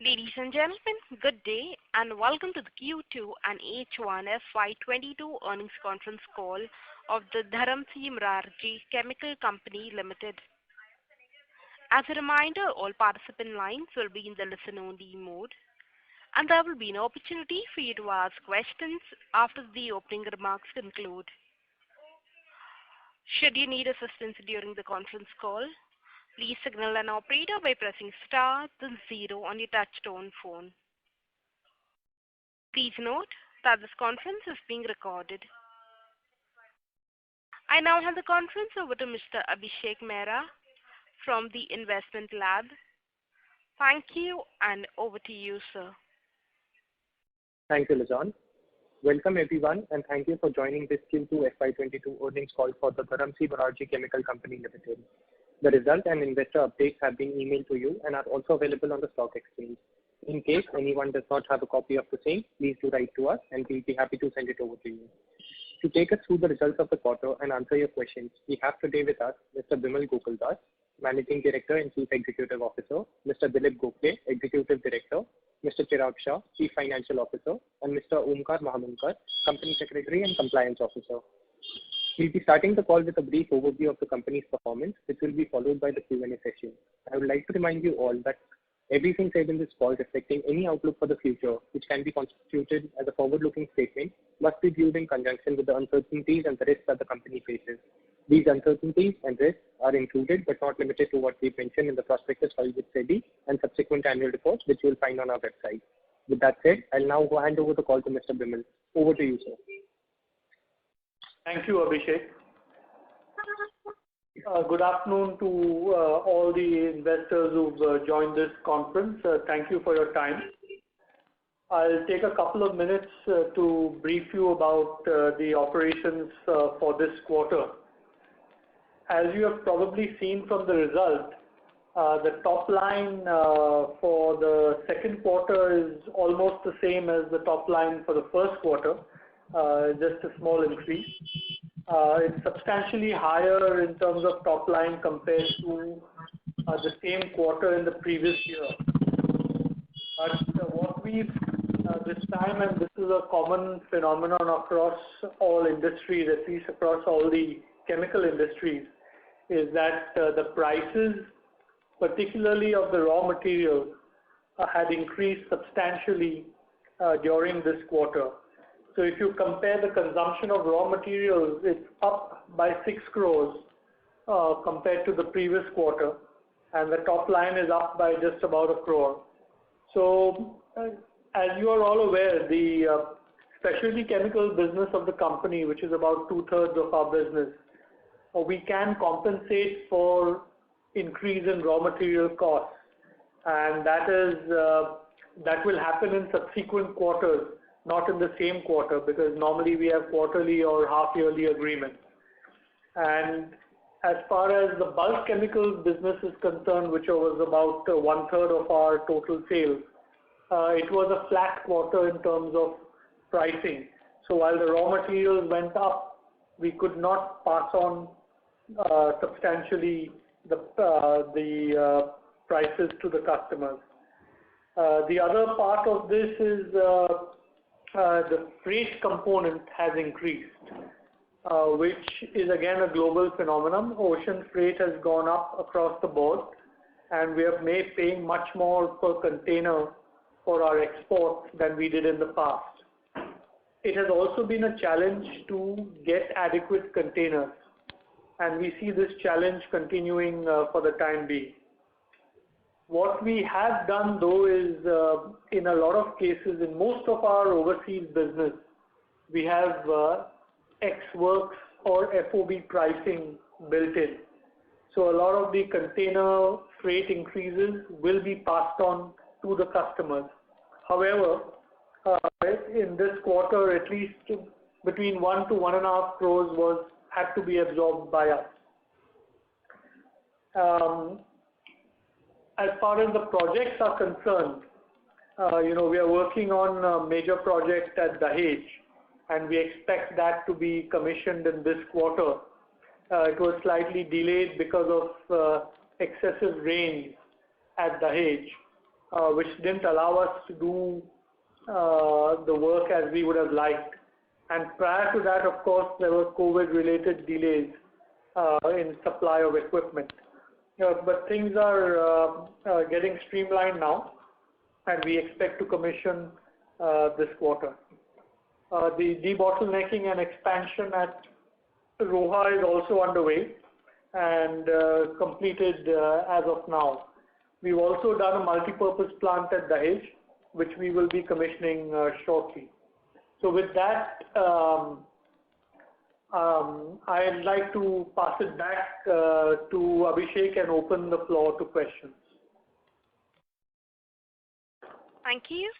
Ladies and gentlemen, good day and welcome to the Q2 and H1 FY22 earnings conference call of the Dharamsi Morarji Chemical Company Limited. As a reminder, all participant lines will be in the listen-only mode, and there will be an opportunity for you to ask questions after the opening remarks conclude. Should you need assistance during the conference call, please signal an operator by pressing star then 0 on your touch-tone phone. Please note that this conference is being recorded. I now hand the conference over to Mr. Abhishek Mehra from the Investment Lab. Thank you, and over to you, sir. Thank you, Lizanne. Welcome everyone, and thank you for joining this Q2 FY22 earnings call for the Dharamsi Morarji Chemical Company Limited. The result and investor updates have been emailed to you and are also available on the stock exchange. In case anyone does not have a copy of the same, please do write to us and we'll be happy to send it over to you. To take us through the results of the quarter and answer your questions, we have today with us Mr. Bimal Gokaldas, Managing Director and Chief Executive Officer, Mr. Dilip Gokhale, Executive Director, Mr. Chirag Shah, Chief Financial Officer, and Mr. Omkar Mahamunkar, Company Secretary and Compliance Officer. We'll be starting the call with a brief overview of the company's performance, which will be followed by the Q&A session. I would like to remind you all that everything said in this call reflecting any outlook for the future, which can be constituted as a forward-looking statement, must be viewed in conjunction with the uncertainties and the risks that the company faces. These uncertainties and risks are included but not limited to what we mentioned in the prospectus filed with SEBI and subsequent annual reports, which you will find on our website. With that said, I'll now hand over the call to Mr. Bimal. Over to you, sir. Thank you, Abhishek. Good afternoon to all the investors who've joined this conference. Thank you for your time. I'll take a couple of minutes to brief you about the operations for this quarter. As you have probably seen from the result, the top line for the second quarter is almost the same as the top line for the first quarter. Just a small increase. It's substantially higher in terms of top line compared to the same quarter in the previous year. But what we've this time, and this is a common phenomenon across all industries, at least across all the chemical industries, is that the prices, particularly of the raw materials, had increased substantially during this quarter. So if you compare the consumption of raw materials, it's up by 6 crores compared to the previous quarter, and the top line is up by just about 1 crore. So as you are all aware, the specialty chemical business of the company, which is about 2/3 of our business, we can compensate for increase in raw material costs, and that will happen in subsequent quarters, not in the same quarter, because normally we have quarterly or half-yearly agreements. And as far as the bulk chemical business is concerned, which was about 1/3 of our total sales, it was a flat quarter in terms of pricing. So while the raw materials went up, we could not pass on substantially the prices to the customers. The other part of this is the freight component has increased, which is again a global phenomenon. Ocean freight has gone up across the board, and we are paying much more per container for our exports than we did in the past. It has also been a challenge to get adequate containers, and we see this challenge continuing for the time being. What we have done though is, in a lot of cases, in most of our overseas business, we have ex-works or FOB pricing built in. So a lot of the container freight increases will be passed on to the customers. However, in this quarter, at least between 1 to 1.5 crores had to be absorbed by us. As far as the projects are concerned, we are working on a major project at Dahej, and we expect that to be commissioned in this quarter. It was slightly delayed because of excessive rain at Dahej, which didn't allow us to do the work as we would have liked. And prior to that, of course, there were COVID-related delays in supply of equipment. But things are getting streamlined now, and we expect to commission this quarter. The debottlenecking and expansion at Roha is also underway and completed as of now. We've also done a multi-purpose plant at Dahej, which we will be commissioning shortly. So with that, I'd like to pass it back to Abhishek and open the floor to questions. Thank you.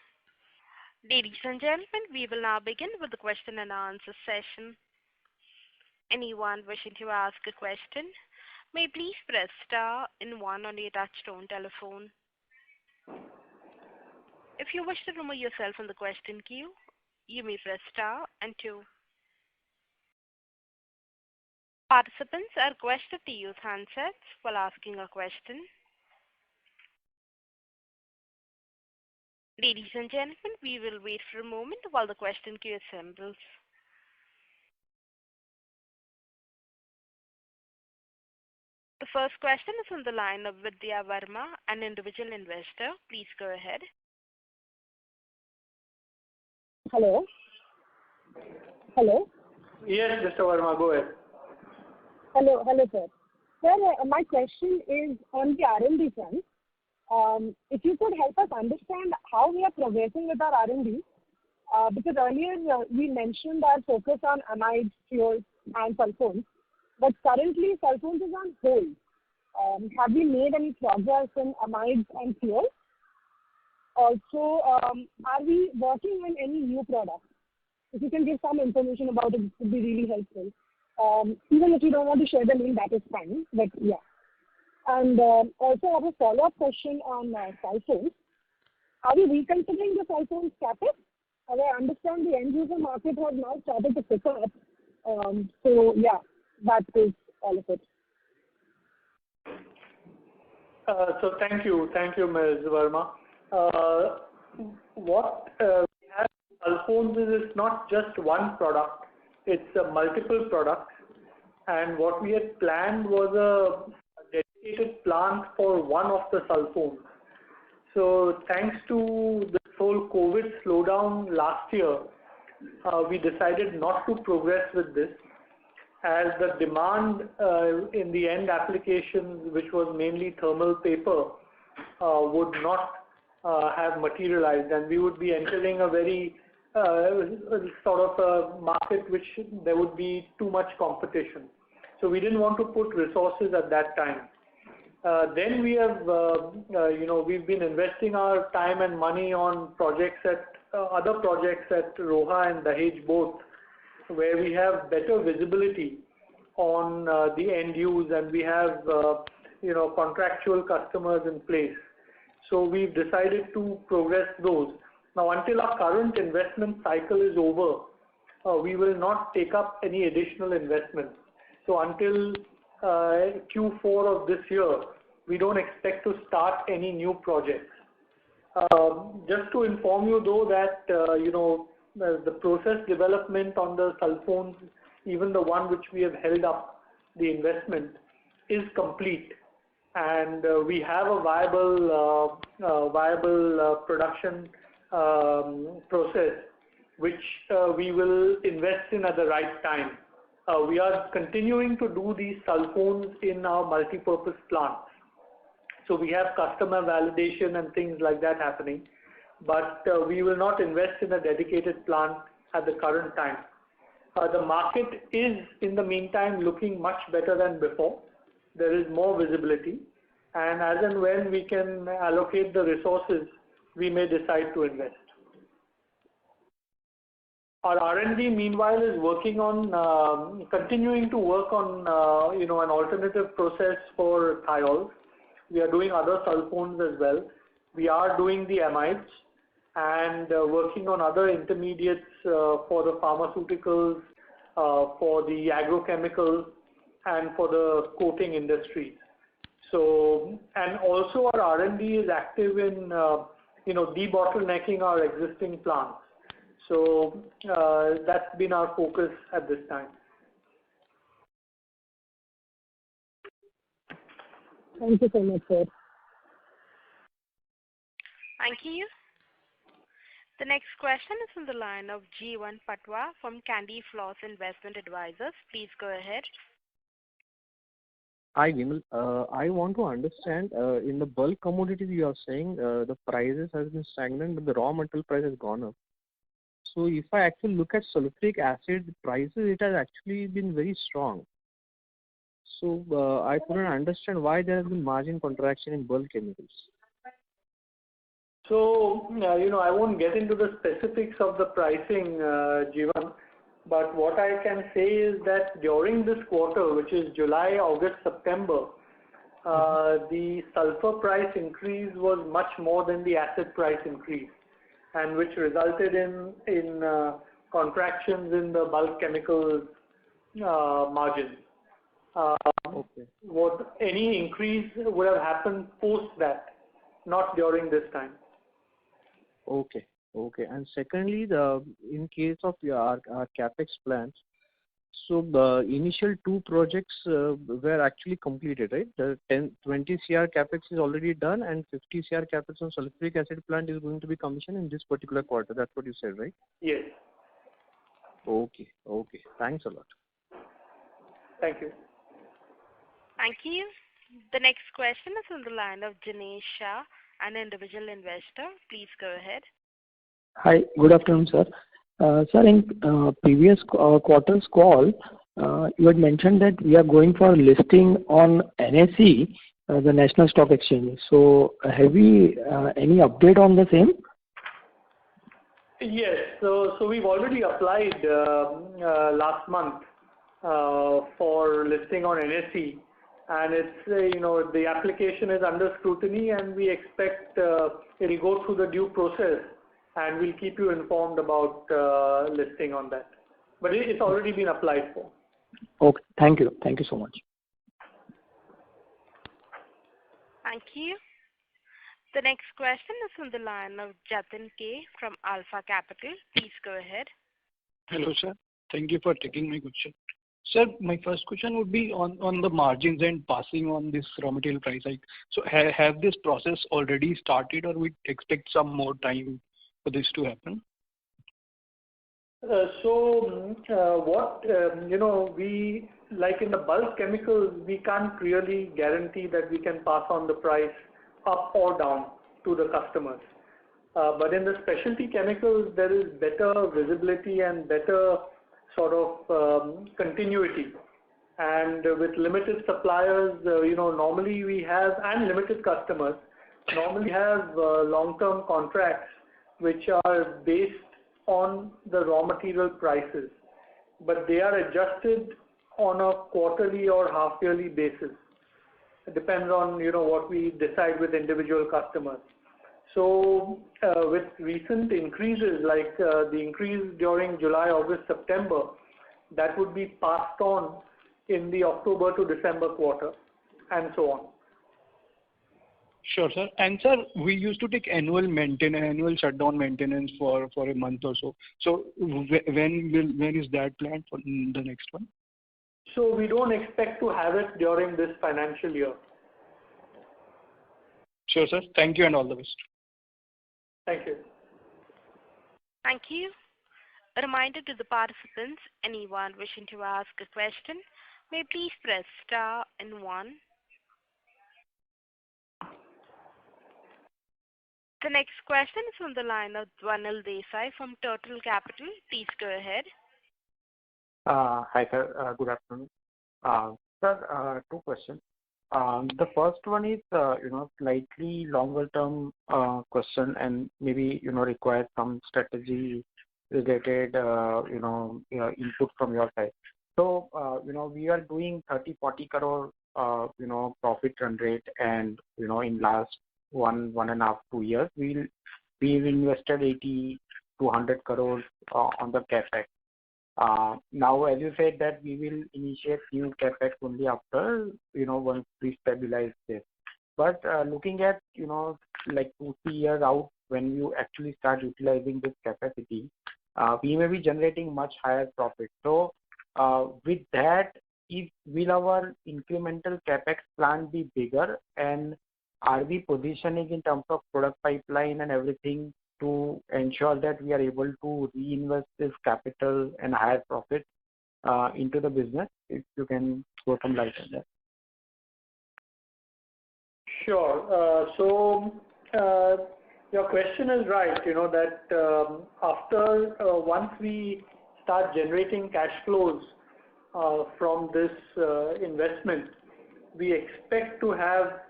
Ladies and gentlemen, we will now begin with the question and answer session. Anyone wishing to ask a question may please press star and 1 on your touchtone telephone. If you wish to remove yourself from the question queue, you may press star and 2. Participants are requested to use handsets while asking a question. Ladies and gentlemen, we will wait for a moment while the question queue assembles. The first question is on the line of Vidya Verma, an individual investor. Please go ahead. Hello. Hello. Yes, Mr. Verma, go ahead. Hello, sir. Sir, my question is on the R&D front. If you could help us understand how we are progressing with our R&D, because earlier we mentioned our focus on amides, fuels, and sulfones, but currently sulfones is on hold. Have we made any progress in amides and fuels? Also, are we working on any new products? If you can give some information about it, it would be really helpful. Even if you don't want to share the name, that is fine, but yeah. And also I have a follow-up question on sulfones. Are we reconsidering the sulfones CapEx? As I understand, the end user market has now started to pick up. So yeah, that is all of it. So thank you, Ms. Verma. What we have sulfones is not just one product, it's multiple products, and what we had planned was a dedicated plant for one of the sulfones. So thanks to this whole COVID slowdown last year, we decided not to progress with this, as the demand in the end applications, which was mainly thermal paper, would not have materialized, and we would be entering a very sort of a market which there would be too much competition. So we didn't want to put resources at that time. Then we have, we've been investing our time and money on projects other projects at Roha and Dahej both, where we have better visibility on the end use, and we have contractual customers in place. So we've decided to progress those. Now, until our current investment cycle is over, we will not take up any additional investment. So until Q4 of this year, we don't expect to start any new projects. Just to inform you though that, the process development on the sulfones, even the one which we have held up the investment, is complete. And we have a viable production process which we will invest in at the right time. We are continuing to do these sulfones in our multi-purpose plants. So we have customer validation and things like that happening, but we will not invest in a dedicated plant at the current time. The market is, in the meantime, looking much better than before. There is more visibility, and as and when we can allocate the resources, we may decide to invest. Our R&D, meanwhile, is working on, continuing to work on, an alternative process for thiols. We are doing other sulfones as well. We are doing the amides and working on other intermediates for the pharmaceuticals, for the agrochemicals, and for the coating industry. So, and also our R&D is active in debottlenecking our existing plants. So that's been our focus at this time. Thank you so much, sir. Thank you. The next question is from the line of Jeevan Patwa from Candy Floss Investment Advisors. Please go ahead. Hi, Vimal. I want to understand, in the bulk commodities you are saying the prices has been stagnant, but the raw material price has gone up. So if I actually look at sulfuric acid prices, it has actually been very strong. So I couldn't understand why there has been margin contraction in bulk chemicals. So, I won't get into the specifics of the pricing, Jeevan, but what I can say is that during this quarter, which is July, August, September, the sulfur price increase was much more than the acid price increase, and which resulted in contractions in the bulk chemicals margins. Okay. Any increase would have happened post that, not during this time. Okay. And secondly, in case of our capex plans, so the initial two projects were actually completed, right? The 20 CR capex is already done, and 50 CR capex on sulfuric acid plant is going to be commissioned in this particular quarter. That's what you said, right? Yes. Okay. Thanks a lot. Thank you. Thank you. The next question is on the line of Jinesh Shah, an individual investor. Please go ahead. Hi, good afternoon, sir. Sir, in previous quarter's call, you had mentioned that we are going for listing on NSE, the National Stock Exchange. So, have we any update on the same? Yes. So we've already applied last month for listing on NSE, and it's the application is under scrutiny, and we expect it'll go through the due process, and we'll keep you informed about listing on that. But it's already been applied for. Okay, thank you so much. Thank you. The next question is from the line of Jatin K from Alpha Capital. Please go ahead. Hello, sir. Thank you for taking my question. Sir, my first question would be on the margins and passing on this raw material price hike. So have this process already started, or we expect some more time for this to happen? We like in the bulk chemicals, we can't really guarantee that we can pass on the price up or down to the customers. But in the specialty chemicals, there is better visibility and better sort of continuity. And with limited suppliers, normally we have, and limited customers, normally have long-term contracts which are based on the raw material prices, but they are adjusted on a quarterly or half-yearly basis. It depends on what we decide with individual customers. So with recent increases, like the increase during July, August, September, that would be passed on in the October to December quarter, and so on. Sure, sir. And sir, we used to take annual shutdown maintenance for a month or so. So when is that planned for the next one? So we don't expect to have it during this financial year. Sure, sir. Thank you and all the best. Thank you. Thank you. A reminder to the participants, anyone wishing to ask a question, may please press star and 1. The next question is from the line of Dhwanil Desai from Turtle Capital. Please go ahead. Hi, sir. Good afternoon. Sir, two questions. The first one is, slightly longer term question, and maybe, requires some strategy related, input from your side. So, we are doing 30-40 crore, profit run rate, and, in last 1.5, 2 years, we've invested 80 to 100 crores on the capex. Now, as you said that we will initiate new CapEx only after, once we stabilize this. But looking at, like 2-3 years out, when you actually start utilizing this capacity, we may be generating much higher profit. So with that, will our incremental CapEx plan be bigger? And are we positioning in terms of product pipeline and everything to ensure that we are able to reinvest this capital and higher profit into the business? If you can throw some light on that. Sure. Your question is right, that once we start generating cash flows from this investment, we expect to have,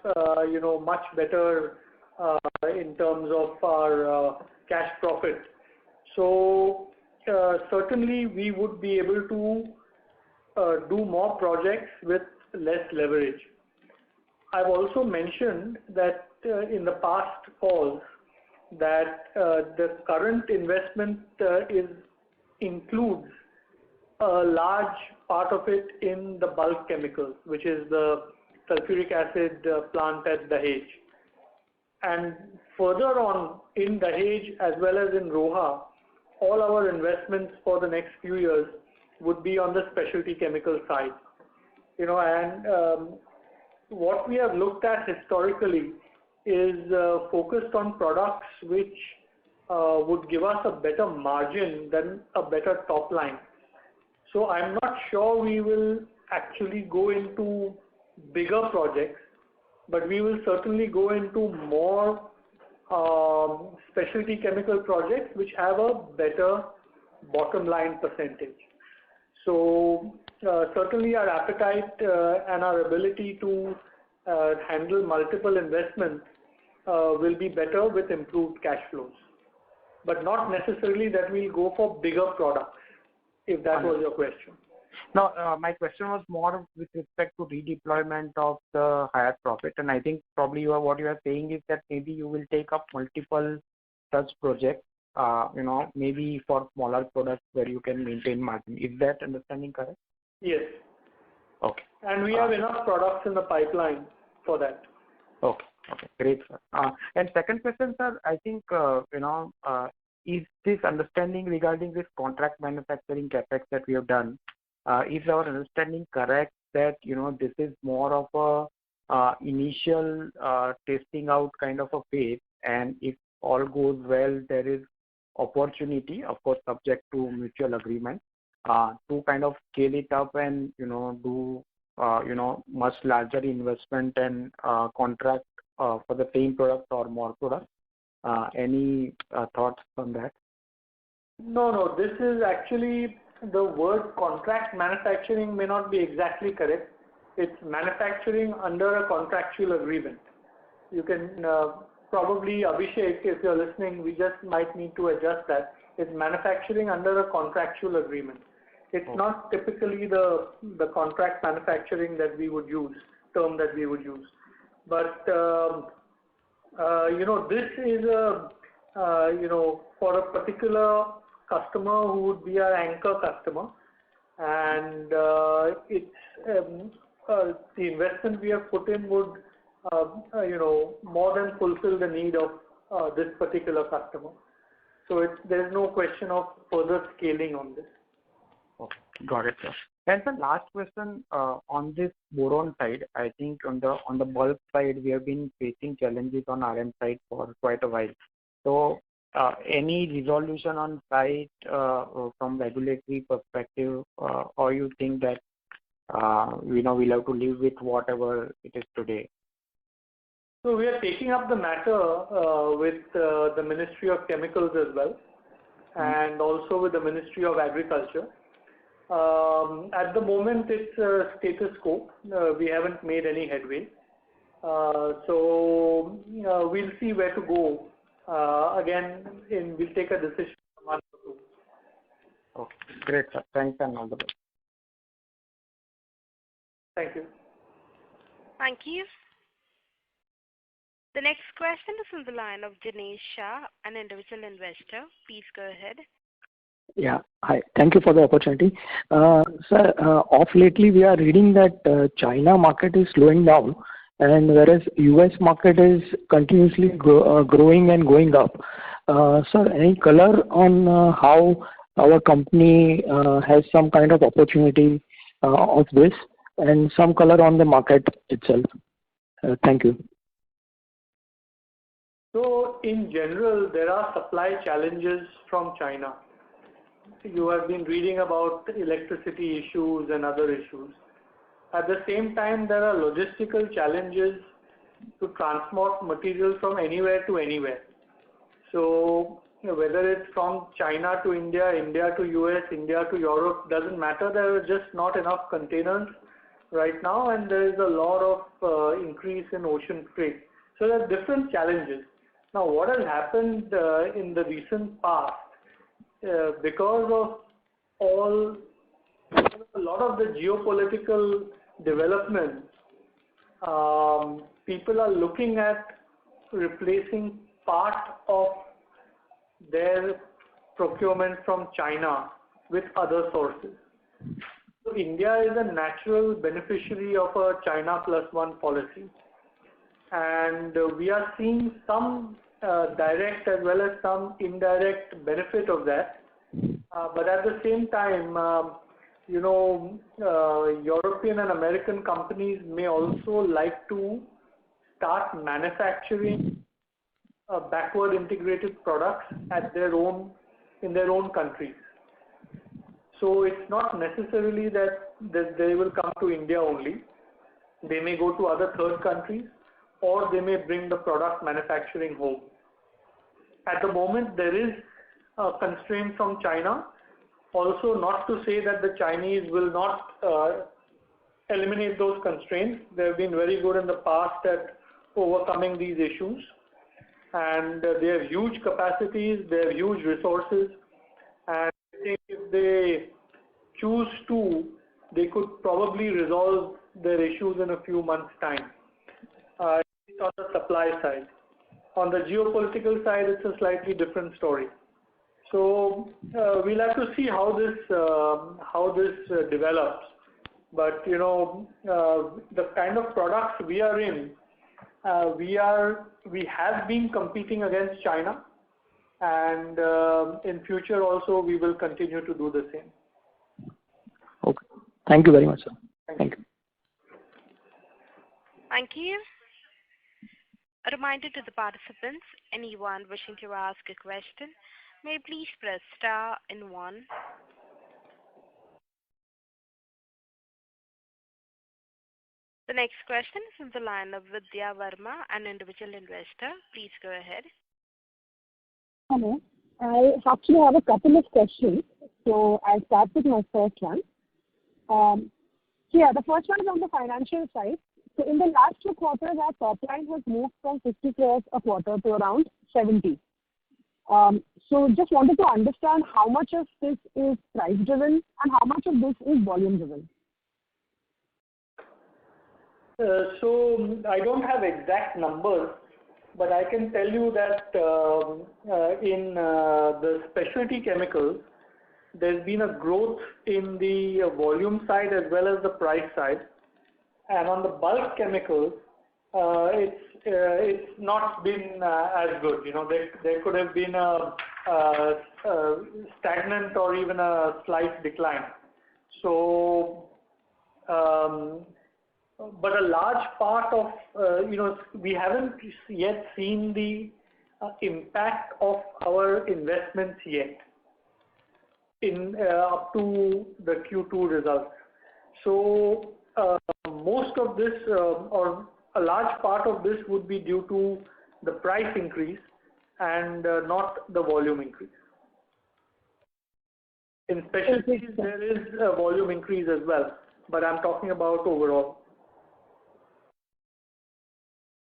much better in terms of our cash profit. So certainly we would be able to do more projects with less leverage. I've also mentioned that in the past calls that the current investment includes a large part of it in the bulk chemicals, which is the sulfuric acid plant at Dahej. And further on in Dahej as well as in Roha, all our investments for the next few years would be on the specialty chemical side. What we have looked at historically is focused on products which would give us a better margin than a better top line. So I'm not sure we will actually go into bigger projects, but we will certainly go into more specialty chemical projects which have a better bottom line percentage. So certainly our appetite and our ability to handle multiple investments will be better with improved cash flows, but not necessarily that we'll go for bigger products, if that was your question. No, my question was more with respect to redeployment of the higher profit, and I think probably what you are saying is that maybe you will take up multiple such projects, maybe for smaller products where you can maintain margin. Is that understanding correct? Yes. Okay. And we have enough products in the pipeline for that. Okay. Great, sir. And second question, sir, I think, is this understanding regarding this contract manufacturing capex that we have done, is our understanding correct that, this is more of a initial testing out kind of a phase, and if all goes well, there is opportunity, of course, subject to mutual agreement, to kind of scale it up and, do, much larger investment and contract for the same product or more products. Any thoughts on that? No. This is actually, the word contract manufacturing may not be exactly correct. It's manufacturing under a contractual agreement. You can probably, Abhishek, if you're listening, we just might need to adjust that. It's manufacturing under a contractual agreement. It's not typically the contract manufacturing that we would use, term that we would use. But, this is for a particular customer who would be our anchor customer, and the investment we have put in would, more than fulfill the need of this particular customer. So there's no question of further scaling on this. Okay, got it, sir. And the last question on this boron side, I think on the bulk side, we have been facing challenges on RM side for quite a while. So any resolution on site from regulatory perspective, or you think that we'll have to live with whatever it is today? So we are taking up the matter with the Ministry of Chemicals as well, and also with the Ministry of Agriculture. At the moment, it's status quo. We haven't made any headway. So we'll see where to go. Again, we'll take a decision in a month or two. Okay, great, sir. Thanks and all the best. Thank you. Thank you. The next question is on the line of Dinesh Shah, an individual investor. Please go ahead. Yeah. Hi. Thank you for the opportunity. Sir, of lately we are reading that China market is slowing down, and whereas US market is continuously growing and going up. Sir, any color on how our company has some kind of opportunity of this, and some color on the market itself? Thank you. So in general, there are supply challenges from China. You have been reading about electricity issues and other issues. At the same time, there are logistical challenges to transport material from anywhere to anywhere. So whether it's from China to India, India to US, India to Europe, doesn't matter. There are just not enough containers right now, and there is a lot of increase in ocean freight. So there are different challenges. Now, what has happened in the recent past, because of a lot of the geopolitical developments, people are looking at replacing part of their procurement from China with other sources. So India is a natural beneficiary of a China plus one policy, and we are seeing some direct as well as some indirect benefit of that. But at the same time, European and American companies may also like to start manufacturing backward integrated products in their own countries. So it's not necessarily that they will come to India only. They may go to other third countries, or they may bring the product manufacturing home. At the moment, there is a constraint from China. Also, not to say that the Chinese will not eliminate those constraints. They have been very good in the past at overcoming these issues. And they have huge capacities, they have huge resources. And I think if they choose to, they could probably resolve their issues in a few months' time. On the supply side. On the geopolitical side, it's a slightly different story. So we'll have to see how this develops. But the kind of products we are in, we have been competing against China, and in future also we will continue to do the same. Okay. Thank you very much, sir. Thank you. Thank you. A reminder to the participants, anyone wishing to ask a question, may please press star and 1. The next question is from the line of Vidya Verma, an individual investor. Please go ahead. Hello. I actually have a couple of questions. So I'll start with my first one. The first one is on the financial side. So in the last 2 quarters, our top line has moved from 50 crores a quarter to around 70. So just wanted to understand how much of this is price driven and how much of this is volume driven. So I don't have exact numbers, but I can tell you that in the specialty chemicals, there's been a growth in the volume side as well as the price side. And on the bulk chemicals, it's not been as good. There could have been a stagnant or even a slight decline. So, but a large part of, we haven't yet seen the impact of our investments yet up to the Q2 results. So most of this, or a large part of this, would be due to the price increase and not the volume increase. In specialties, there is a volume increase as well, but I'm talking about overall.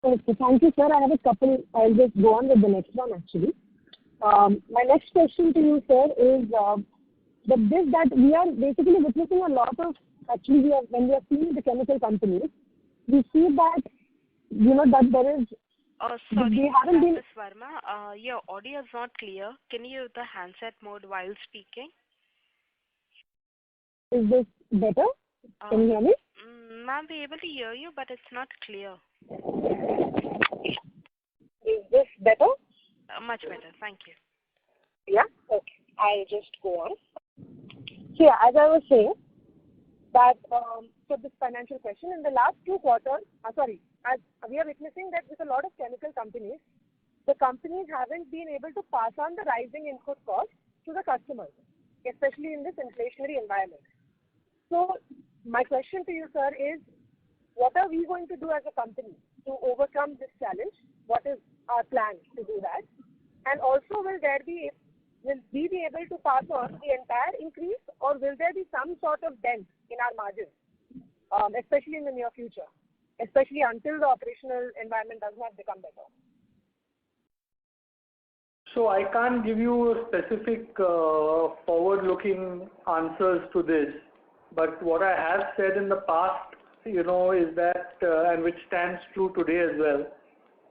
Okay, thank you, sir. I have a couple. I'll just go on with the next one, actually. My next question to you, sir, is that we are basically witnessing a lot of, when we are seeing the chemical companies, we see that, that there is Sorry, We haven't been. Ms. Verma, your audio is not clear. Can you use the handset mode while speaking? Is this better? Can you hear me? Ma'am, we're able to hear you, but it's not clear. Is this better? Much better. Thank you. Yeah. Okay. I'll just go on. So yeah, as I was saying, that for this financial question, in the last 2 quarters, as we are witnessing that with a lot of chemical companies, the companies haven't been able to pass on the rising input costs to the customers, especially in this inflationary environment. So my question to you, sir, is what are we going to do as a company to overcome this challenge? What is our plan to do that? And also, will we be able to pass on the entire increase, or will there be some sort of dent in our margins, especially in the near future, especially until the operational environment does not become better? So I can't give you specific forward-looking answers to this, but what I have said in the past, is that, and which stands true today as well,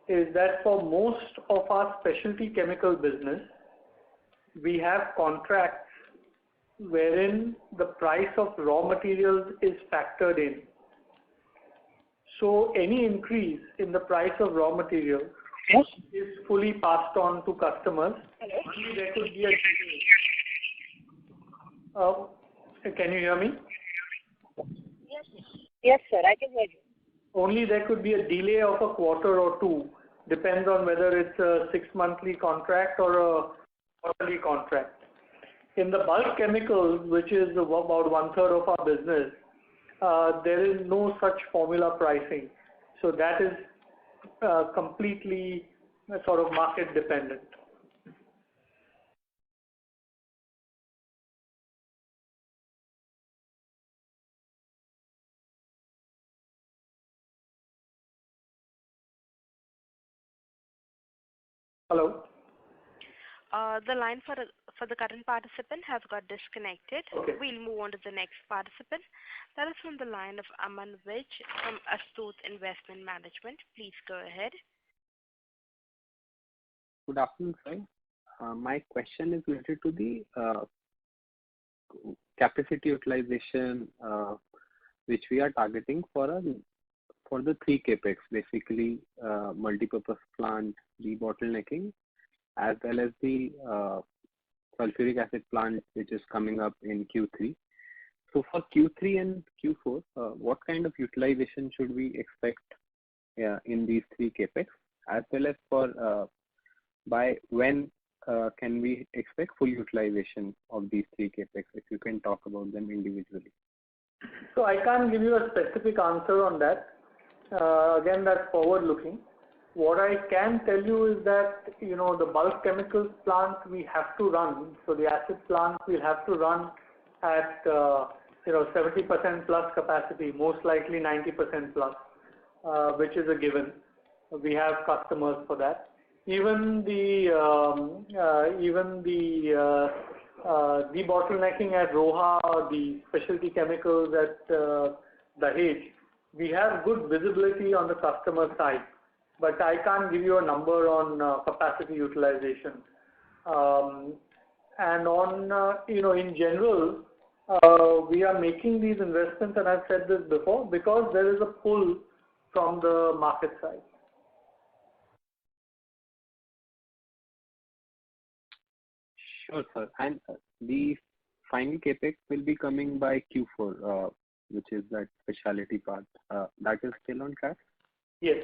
is that for most of our specialty chemical business, we have contracts wherein the price of raw materials is factored in. So any increase in the price of raw materials is fully passed on to customers. Only there could be a can you hear me? Yes, sir, I can hear you. Only there could be a delay of a quarter or two, depends on whether it's a 6-monthly contract or a quarterly contract. In the bulk chemicals, which is about 1/3 of our business, there is no such formula pricing. So that is completely sort of market dependent. Hello? The line for the current participant has got disconnected. Okay. We'll move on to the next participant. That is from the line of Aman Vij from Astute Investment Management. Please go ahead. Good afternoon, sir. My question is related to the capacity utilization which we are targeting for the 3 capex, basically multipurpose plant, debottlenecking, as well as the sulfuric acid plant, which is coming up in Q3. So for Q3 and Q4, what kind of utilization should we expect in these 3 capex, as well as for by when can we expect full utilization of these 3 capex? If you can talk about them individually. So I can't give you a specific answer on that. Again, that's forward-looking. What I can tell you is that, the bulk chemicals plant we have to run, so the acid plant we'll have to run at, 70% plus capacity, most likely 90% plus, which is a given. We have customers for that. Even the debottlenecking at Roha, the specialty chemicals at Dahej, we have good visibility on the customer side, but I can't give you a number on capacity utilization. And on, in general, we are making these investments, and I've said this before, because there is a pull from the market side. Sure, sir. And the final capex will be coming by Q4, which is that specialty part. That is still on track? Yes.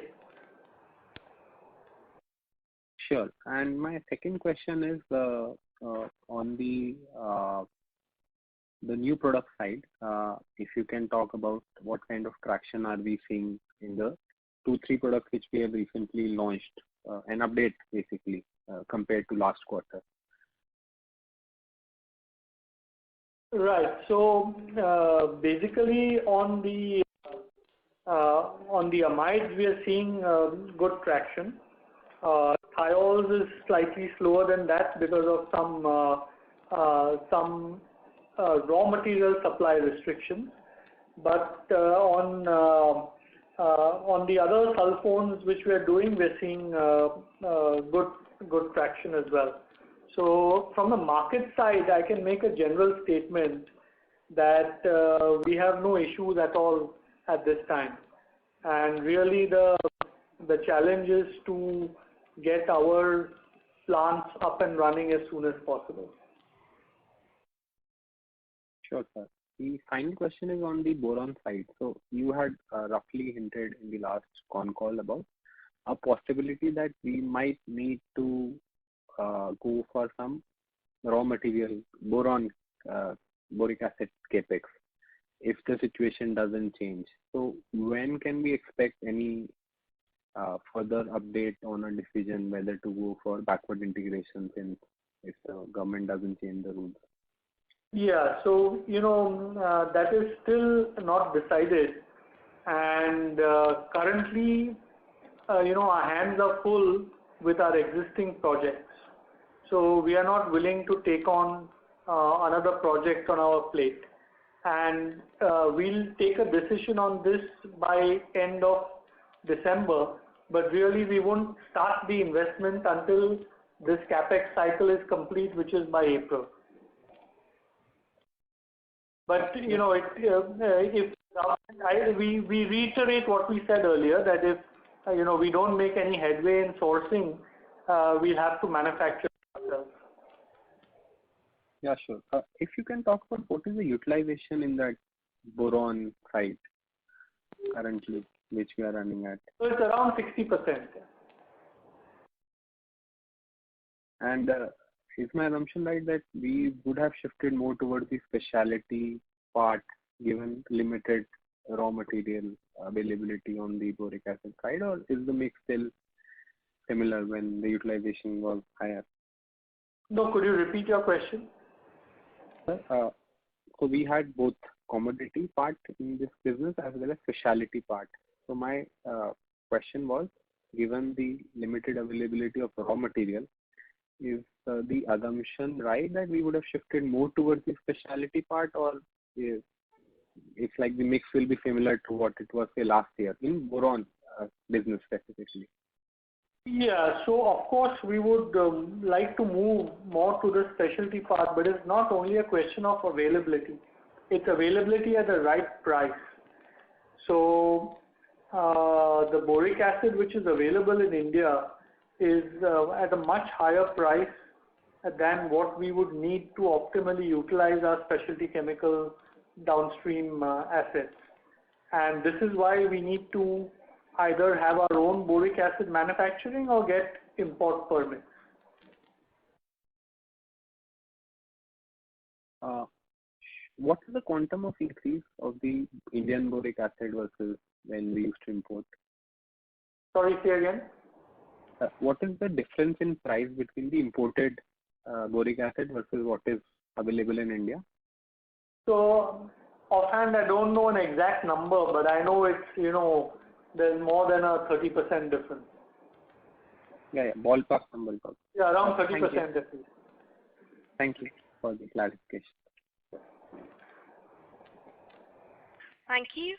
Sure. And my second question is on the new product side. If you can talk about what kind of traction are we seeing in the 2-3 products which we have recently launched, an update basically compared to last quarter. Right. So basically on the amides we are seeing good traction. Thiols is slightly slower than that because of some raw material supply restrictions. But on On the other sulfones which we are doing, we're seeing good traction as well. So from the market side, I can make a general statement that we have no issues at all at this time. And really the challenge is to get our plants up and running as soon as possible. Sure, sir. The final question is on the boron side. So you had roughly hinted in the last con call about a possibility that we might need to go for some raw material boron boric acid capex if the situation doesn't change. So when can we expect any further update on a decision whether to go for backward integration since if the government doesn't change the rules? Yeah, so that is still not decided, and currently our hands are full with our existing projects. So we are not willing to take on another project on our plate, and we'll take a decision on this by end of December, but really we won't start the investment until this capex cycle is complete, which is by April. But we reiterate what we said earlier, that if we don't make any headway in sourcing, we'll have to manufacture ourselves. Yeah, sure. If you can talk about what is the utilization in that boron site currently, which we are running at? So it's around 60%. And is my assumption right that we would have shifted more towards the specialty part given limited raw material availability on the boric acid side, or is the mix still similar when the utilization was higher? No, could you repeat your question? So we had both commodity part in this business as well as specialty part. So my question was, given the limited availability of raw material, is the assumption right that we would have shifted more towards the specialty part, or it's like the mix will be similar to what it was say last year in boron business specifically? Yeah, so of course we would like to move more to the specialty part, but it's not only a question of availability, it's availability at the right price. So the boric acid which is available in India is at a much higher price than what we would need to optimally utilize our specialty chemical downstream assets. And this is why we need to either have our own boric acid manufacturing or get import permits. What is the quantum of increase of the Indian boric acid versus when we used to import? Sorry, say again? What is the difference in price between the imported boric acid versus what is available in India? So offhand, I don't know an exact number, but I know it's, there's more than a 30% difference. Yeah, ballpark number. Yeah, around 30% difference. Thank you for the clarification. Thank you.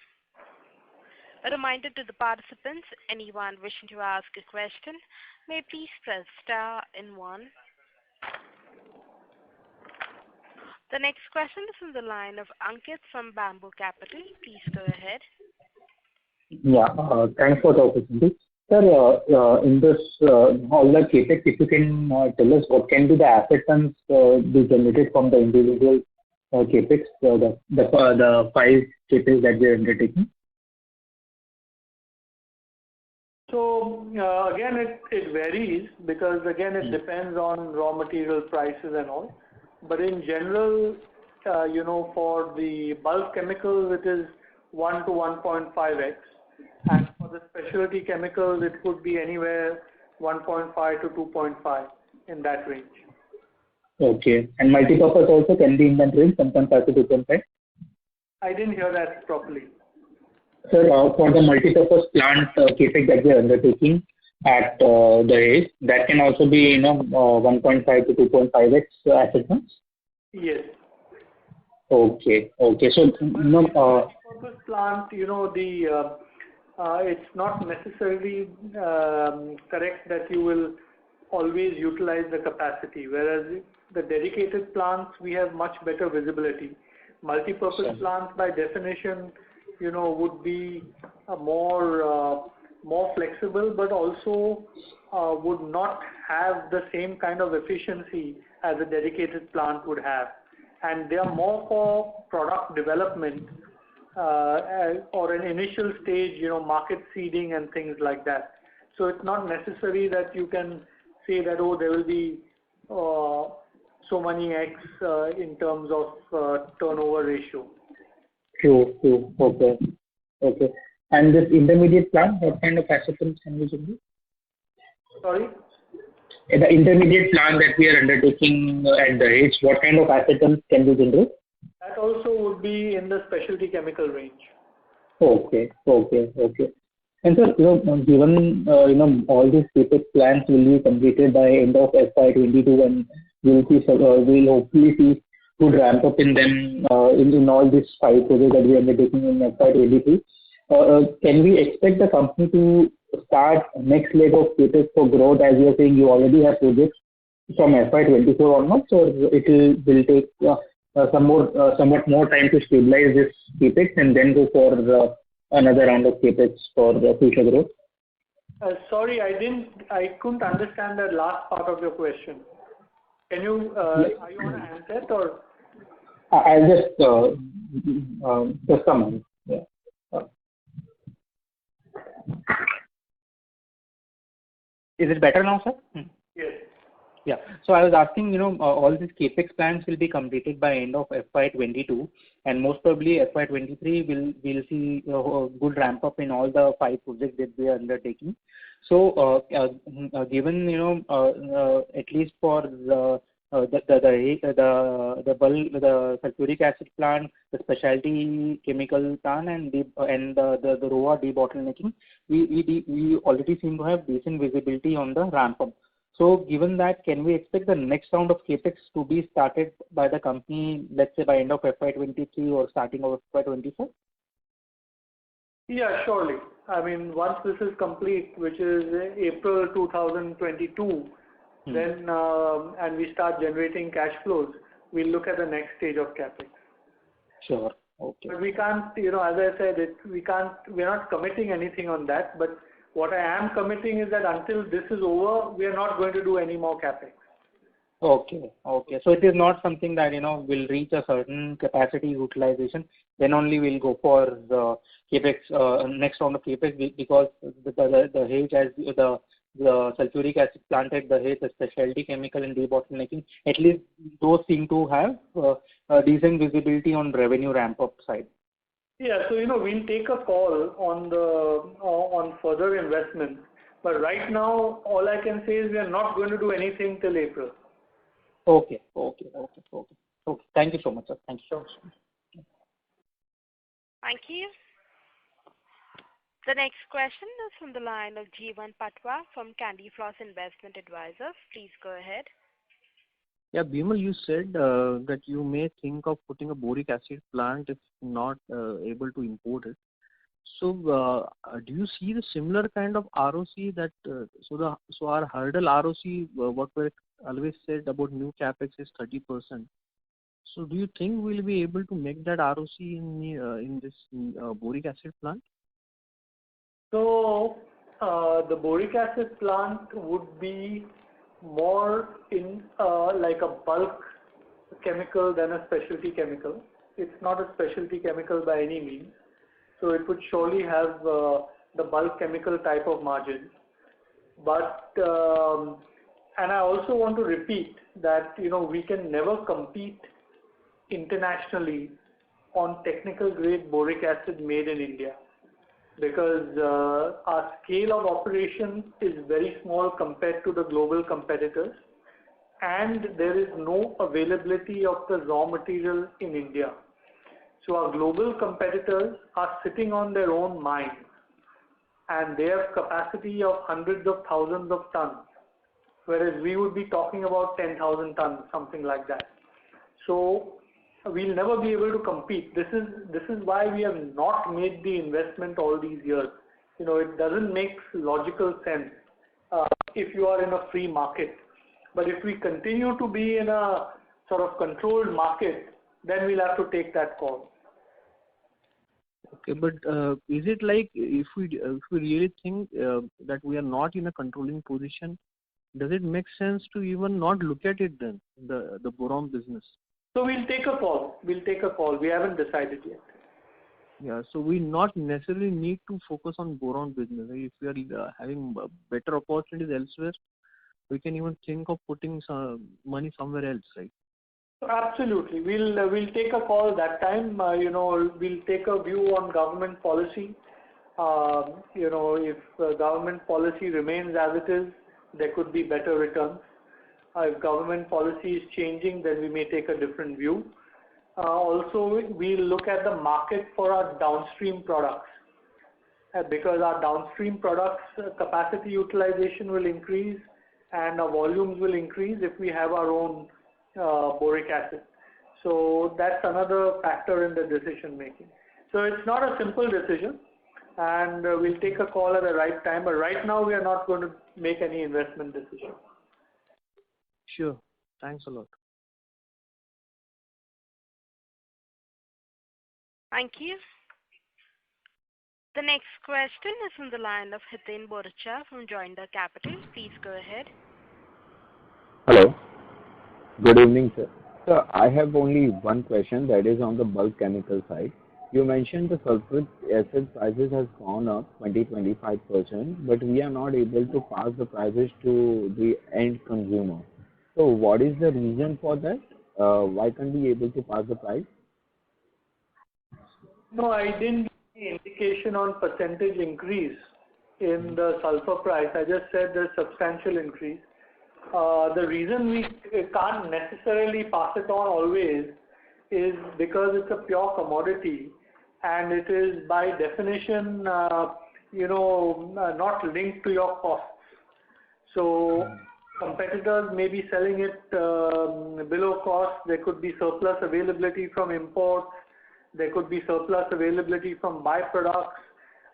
A reminder to the participants, anyone wishing to ask a question, may please press star and 1. The next question is from the line of Ankit from Bamboo Capital. Please go ahead. Yeah, thanks for the opportunity. Sir, in this, all the capex, if you can tell us what can be the asset terms be generated from the individual capex, the 5 capex that we are undertaking? So again, it varies because again it depends on raw material prices and all. But in general, for the bulk chemicals, it is 1 to 1.5x, and for the specialty chemicals, it could be anywhere 1.5 to 2.5 in that range. Okay, and multipurpose also can be in that range, 1.5 to 2.5. I didn't hear that properly. Sir, for the multipurpose plant capex that we are undertaking at the age, that can also be 1.5 to 2.5x asset terms? Yes. Okay. So multipurpose plant, it's not necessarily correct that you will always utilize the capacity, whereas the dedicated plants, we have much better visibility. Multi-purpose plants, by definition, would be more flexible, but also would not have the same kind of efficiency as a dedicated plant would have. And they are more for product development or an initial stage, market seeding and things like that. So it's not necessary that you can say that, oh, there will be so many X in terms of turnover ratio. True. Okay. And this intermediate plant, what kind of acceptance can we do? Sorry? The intermediate plant that we are undertaking at Dahej, what kind of acetals can we generate? That also would be in the specialty chemical range. Okay. And sir, given all these CapEx plans will be completed by end of FY22, and we'll hopefully see good ramp up in them in all these 5 projects that we are undertaking in FY23. Can we expect the company to start next leg of CapEx for growth, as you are saying you already have projects from FY24 onwards, or it will take somewhat more time to stabilize this CapEx and then go for another round of CapEx for future growth? Sorry, I couldn't understand the last part of your question. Can you, are you on a handset or? I'll just a moment. Yeah. Is it better now, sir? Yes. Yeah. So I was asking, all these capex plans will be completed by end of FY22, and most probably FY23 will see a good ramp up in all the 5 projects that we are undertaking. So given at least for the sulfuric acid plant, the specialty chemical plant, and the ROA debottlenecking, we already seem to have decent visibility on the ramp up. So given that, can we expect the next round of capex to be started by the company, let's say by end of FY23 or starting of FY24? Yeah, surely. I mean, once this is complete, which is April 2022, then and we start generating cash flows, we'll look at the next stage of capex. Sure. Okay. But we can't, as I said, we're not committing anything on that. But what I am committing is that until this is over, we are not going to do any more capex. Okay. So it is not something that, will reach a certain capacity utilization, then only we'll go for the capex, next round of capex, because the Dahej, as the sulfuric acid plant at Dahej, the specialty chemical and debottlenecking, at least those seem to have a decent visibility on revenue ramp up side. Yeah, so we'll take a call on further investment, but right now all I can say is we are not going to do anything till April. Okay. Thank you so much, sir. Thank you so much. Thank you. The next question is from the line of Jeevan Patwa from Candy Floss Investment Advisors. Please go ahead. Yeah, Bimal, you said that you may think of putting a boric acid plant if not able to import it. So, do you see the similar kind of ROC that so our hurdle ROC, what we always said about new capex is 30%. So, do you think we'll be able to make that ROC in this boric acid plant? So, the boric acid plant would be more in like a bulk chemical than a specialty chemical. It's not a specialty chemical by any means. So it would surely have the bulk chemical type of margin. But, and I also want to repeat that, we can never compete internationally on technical grade boric acid made in India, because our scale of operation is very small compared to the global competitors, and there is no availability of the raw material in India. So our global competitors are sitting on their own mines, and they have capacity of hundreds of thousands of tons, whereas we would be talking about 10,000 tons, something like that. So we'll never be able to compete. This is why we have not made the investment all these years, It doesn't make logical sense if you are in a free market. But if we continue to be in a sort of controlled market, then we'll have to take that call. Okay, but is it like if we really think that we are not in a controlling position, does it make sense to even not look at it then, the boron business? So we'll take a call. We haven't decided yet. Yeah, so we not necessarily need to focus on boron business. If we are having better opportunities elsewhere, we can even think of putting some money somewhere else, right? Absolutely. We'll take a call that time. We'll take a view on government policy. If government policy remains as it is, there could be better returns. If government policy is changing, then we may take a different view. Also, we'll look at the market for our downstream products, because our downstream products capacity utilization will increase and our volumes will increase if we have our own boric acid. So that's another factor in the decision making. So it's not a simple decision, and we'll take a call at the right time, but right now we are not going to make any investment decision. Sure. Thanks a lot. Thank you. The next question is from the line of Hiten Borcha from Joindre Capital. Please go ahead. Hello. Good evening, sir. So I have only one question, that is on the bulk chemical side. You mentioned the sulfuric acid prices has gone up 20-25%, but we are not able to pass the prices to the end consumer. So what is the reason for that? Why can't we able to pass the price? No, I didn't give any indication on percentage increase in the sulfur price. I just said there's substantial increase. The reason we can't necessarily pass it on always is because it's a pure commodity and it is by definition, not linked to your costs. So competitors may be selling it below cost. There could be surplus availability from imports. There could be surplus availability from byproducts,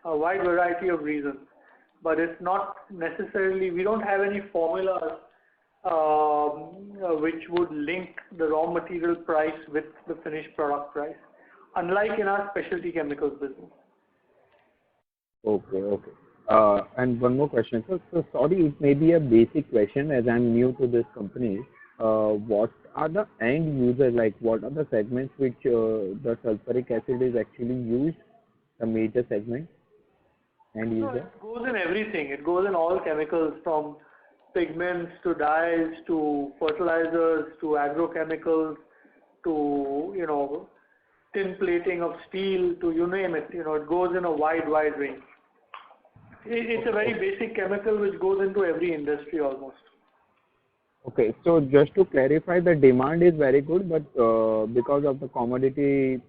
a wide variety of reasons. But it's not necessarily, we don't have any formulas which would link the raw material price with the finished product price, unlike in our specialty chemicals business. Okay. And one more question. So sorry, it may be a basic question as I'm new to this company. What are the end users, like what are the segments which the sulfuric acid is actually used, the major segment, end user? It goes in everything. It goes in all chemicals, from pigments to dyes to fertilizers to agrochemicals to tin plating of steel to you name it. It goes in a wide range. It's a very basic chemical which goes into every industry almost. Okay, so just to clarify, the demand is very good, but because of the commodity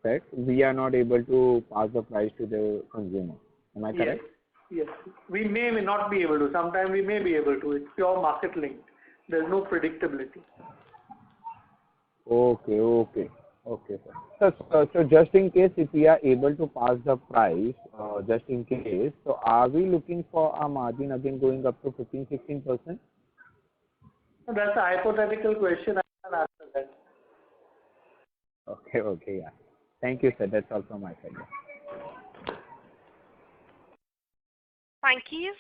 fact, we are not able to pass the price to the consumer. Am I correct? Yes. We may not be able to. Sometimes we may be able to. It's pure market linked. There's no predictability. Okay, sir. So just in case if we are able to pass the price, just in case, so are we looking for our margin again going up to 15-16%? That's a hypothetical question. I can't answer that. Okay, yeah. Thank you, sir. That's all from my side. Thank you.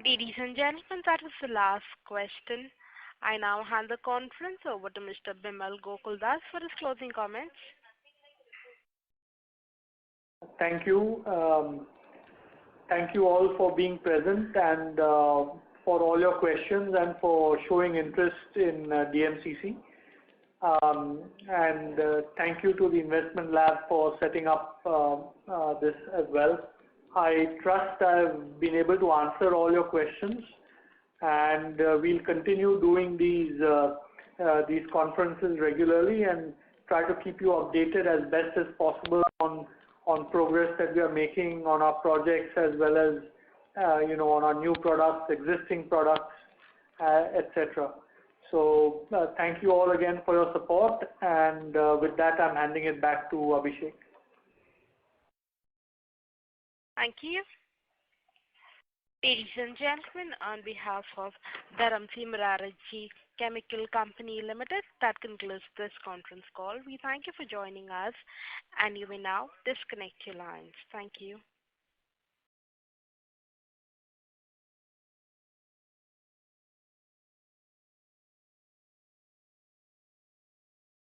Ladies and gentlemen, that was the last question. I now hand the conference over to Mr. Bimal Gokuldas for his closing comments. Thank you. Thank you all for being present and for all your questions and for showing interest in DMCC. And thank you to the Investment Lab for setting up this as well. I trust I've been able to answer all your questions, and we'll continue doing these conferences regularly and try to keep you updated as best as possible on progress that we are making on our projects, as well as on our new products, existing products, etc. So thank you all again for your support, and with that I'm handing it back to Abhishek. Thank you. Ladies and gentlemen, on behalf of Dharamsi Mrarji Chemical Company Limited, that concludes this conference call. We thank you for joining us, and you may now disconnect your lines. Thank you.